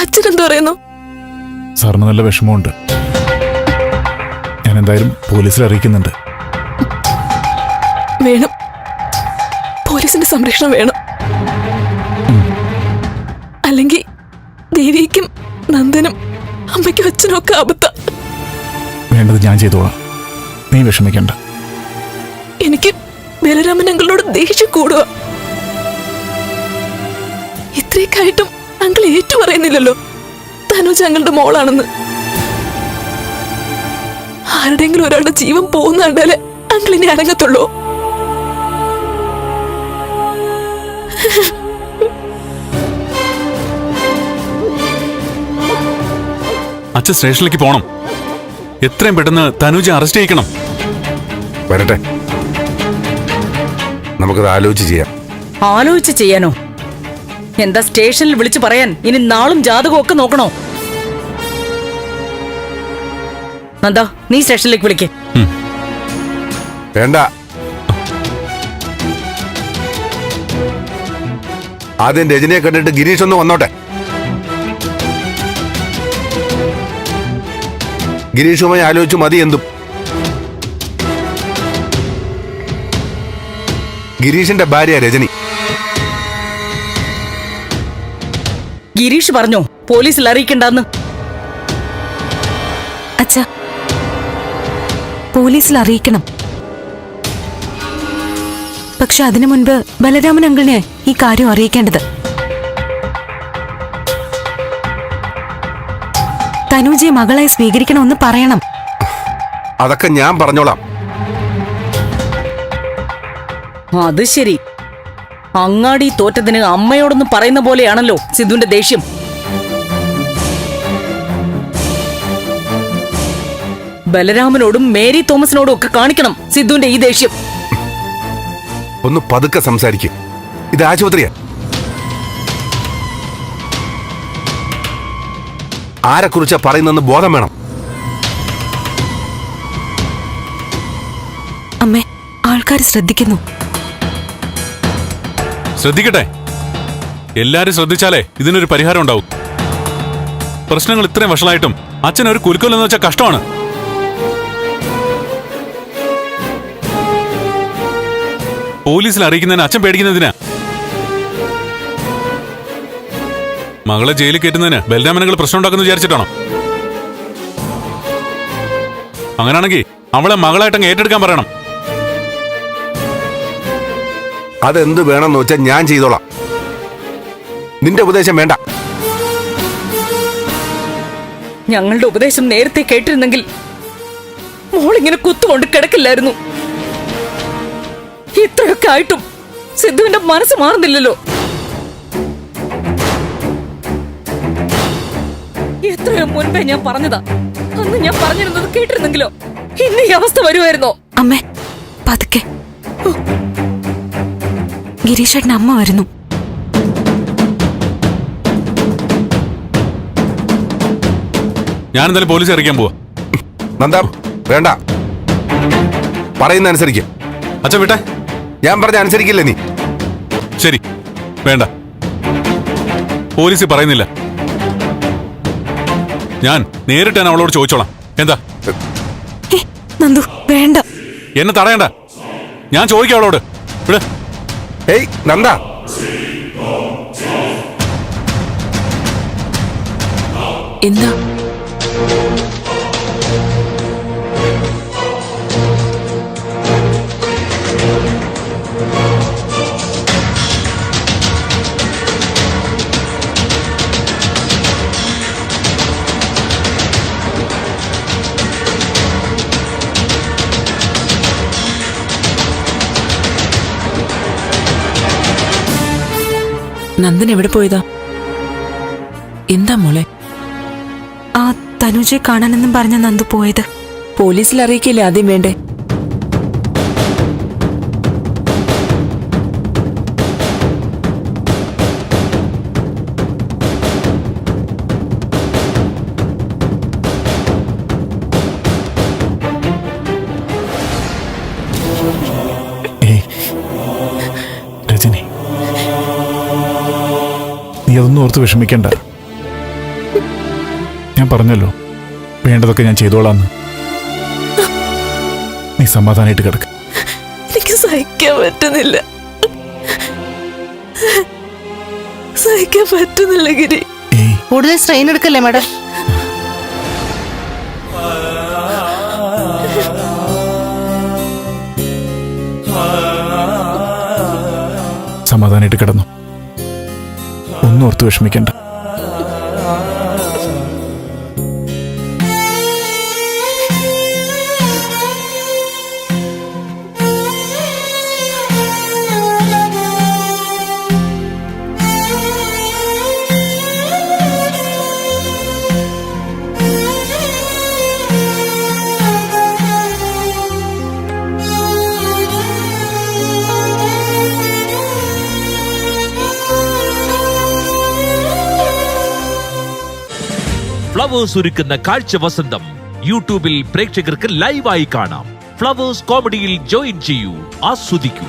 അച്ഛനെന്ത് പറയുന്നു? സാറിന് നല്ല വിഷമമുണ്ട്. ഞാൻ എന്തായാലും പോലീസിൽ അറിയിക്കുന്നുണ്ട്. വേണം, പോലീസിന്റെ സംരക്ഷണം വേണം. അല്ലെങ്കിൽ ദേവിക്കും നന്ദനും അമ്മയ്ക്കും അച്ഛനും ഒക്കെ ആപത്ത. വേണ്ടത് ഞാൻ ചെയ്തോളാം, നീ വിഷമിക്കണ്ട. എനിക്ക് ബലരാമൻ അങ്കിളിനോട് ദേഷ്യം കൂടുക. ഇത്രയൊക്കെയായിട്ടും അങ്കിൾ ഏറ്റു പറയുന്നില്ലല്ലോ തനുജ അങ്കിളുടെ മോളാണെന്ന്. ആരുടെങ്കിലും ഒരാളുടെ ജീവൻ പോകുന്ന കണ്ടാലേ അങ്കിളിനെ അനങ്ങത്തുള്ളൂ. അച്ഛൻ സ്റ്റേഷനിലേക്ക് പോണം. എത്രയും പെട്ടെന്ന് തനുജ അറസ്റ്റ് ചെയ്യിക്കണം. വരട്ടെ, നമുക്കത് ആലോചിച്ച് ചെയ്യാം. ആലോചിച്ച് ചെയ്യാനോ? എന്താ സ്റ്റേഷനിൽ വിളിച്ചു പറയാൻ ഇനി നാളും ജാതകവും ഒക്കെ നോക്കണോ? നന്ദാ, നീ സ്റ്റേഷനിലേക്ക് വിളിക്കേ. വേണ്ട, ആദ്യം രജനിയെ കണ്ടിട്ട് ഗിരീഷ് ഒന്ന് വന്നോട്ടെ. ഗിരീഷുമായി ആലോചിച്ചു മതി എന്തും. ഗിരീഷിന്റെ ഭാര്യ രജനി. ഗിരീഷ് പറഞ്ഞോ പോലീസിൽ അറിയിക്കണ്ടെന്ന്? അച്ഛാ, പോലീസിൽ അറിയിക്കണം. പക്ഷെ അതിനു മുൻപ് ബലരാമൻ അങ്കിളിനെ ഈ കാര്യം അറിയിക്കേണ്ടത്. തനുജയെ മകളായി സ്വീകരിക്കണമെന്ന് പറയണം. അതൊക്കെ ഞാൻ പറഞ്ഞോളാം. അത് ശരി, അങ്ങാടി തോറ്റതിന് അമ്മയോടൊന്നും പറയുന്ന പോലെയാണല്ലോ സിദ്ധുവിന്റെ ദേഷ്യം. ബലരാമനോടും മേരി തോമസിനോടും ഒക്കെ കാണിക്കണം സിദ്ധുവിന്റെ ഈ ദേഷ്യം. ഒന്ന് പതുക്കെ സംസാരിക്കും. ഇത് ആശുപത്രിയാ. ആരെക്കുറിച്ചാ പറയുന്നെന്ന് ബോധം വേണം. അമ്മേ, ആൾക്കാർ ശ്രദ്ധിക്കുന്നു. ശ്രദ്ധിക്കട്ടെ. എല്ലാരും ശ്രദ്ധിച്ചാലേ ഇതിനൊരു പരിഹാരം ഉണ്ടാവും. പ്രശ്നങ്ങൾ ഇത്രയും വഷളായിട്ടും അച്ഛൻ ഒരു കുലുക്കലെന്ന് വെച്ചാൽ കഷ്ടമാണ്. പോലീസിൽ അറിയിക്കുന്നതിന് അച്ഛൻ പേടിക്കുന്നതിനാ? മകളെ ജയിലിൽ കയറ്റുന്നതിന് ബലരാമനങ്ങൾ പ്രശ്നം ഉണ്ടാക്കുന്ന വിചാരിച്ചിട്ടാണോ? അങ്ങനെയാണെങ്കിൽ അവളെ മകളായിട്ടങ്ങ് ഏറ്റെടുക്കാൻ പറയണം. അതെന്ത് വേണമെന്ന് വെച്ചാൽ ഞാൻ ചെയ്തോളാം. നിന്റെ ഉപദേശം വേണ്ട. ഞങ്ങളുടെ ഉപദേശം നേരത്തെ കേട്ടിരുന്നെങ്കിൽ മോളിങ്ങനെ കുത്തുകൊണ്ട് കിടക്കില്ലായിരുന്നു. ഇത്രയൊക്കെ ആയിട്ടും സിദ്ധുവിന്റെ മനസ്സ് മാറുന്നില്ലല്ലോ. എത്രയോ മുൻപേ ഞാൻ പറഞ്ഞതാ. അന്ന് ഞാൻ പറഞ്ഞിരുന്നത് കേട്ടിരുന്നെങ്കിലോ ഇന്ന് ഈ അവസ്ഥ വരുമായിരുന്നോ? അമ്മേ, പതുക്കെ. ഗിരീഷേട്ടൻ അമ്മ വരുന്നു. ഞാൻ എന്തായാലും പോലീസ് അറിയിക്കാൻ പോവാ. നന്ദാ, വേണ്ട. പറയുന്ന അനുസരിക്കും. അച്ഛൻ വിട്ടെ. ഞാൻ പറഞ്ഞ അനുസരിക്കില്ലേ നീ? ശരി, വേണ്ട. പോലീസ് പറയുന്നില്ല. ഞാൻ നേരിട്ട് തന്നെ അവളോട് ചോദിച്ചോളാം. എന്താ? നന്ദു, വേണ്ട. എന്നെ തടയണ്ട. ഞാൻ ചോദിക്കാം അവളോട്. വിട്. ഏയ് നന്ദ, എന്താ? നന്ദൻ എവിടെ പോയതാ? എന്താ മോളെ? ആ തനുജയെ കാണാനെന്നും പറഞ്ഞ നന്ദു പോയത്. പോലീസിൽ അറിയിക്കില്ലേ ആദ്യം വേണ്ടേ? രജനി, നീ അതൊന്നും ഓർത്ത് വിഷമിക്കണ്ട. ഞാൻ പറഞ്ഞല്ലോ വേണ്ടതൊക്കെ ഞാൻ ചെയ്തോളാന്ന്. നീ സമാധാനായിട്ട് കിടക്ക്. എനിക്ക് സഹിക്കാൻ പറ്റുന്നില്ല. സഹിക്കാൻ പറ്റുന്നില്ല ഗിരി. ഏയ് കൂടുതൽ സ്ട്രെയിൻ എടുക്കല്ലേ മാഡം? സമാധാനായിട്ട് കിടന്നു. ഒന്നും ഓർത്ത് വിഷമിക്കണ്ട. ഫ്ലവേഴ്സ് ഒരുക്കുന്ന കാഴ്ച വസന്തം യൂട്യൂബിൽ പ്രേക്ഷകർക്ക് ലൈവായി കാണാം. ഫ്ലവേഴ്സ് കോമഡിയിൽ ജോയിൻ ചെയ്യൂ, ആസ്വദിക്കൂ.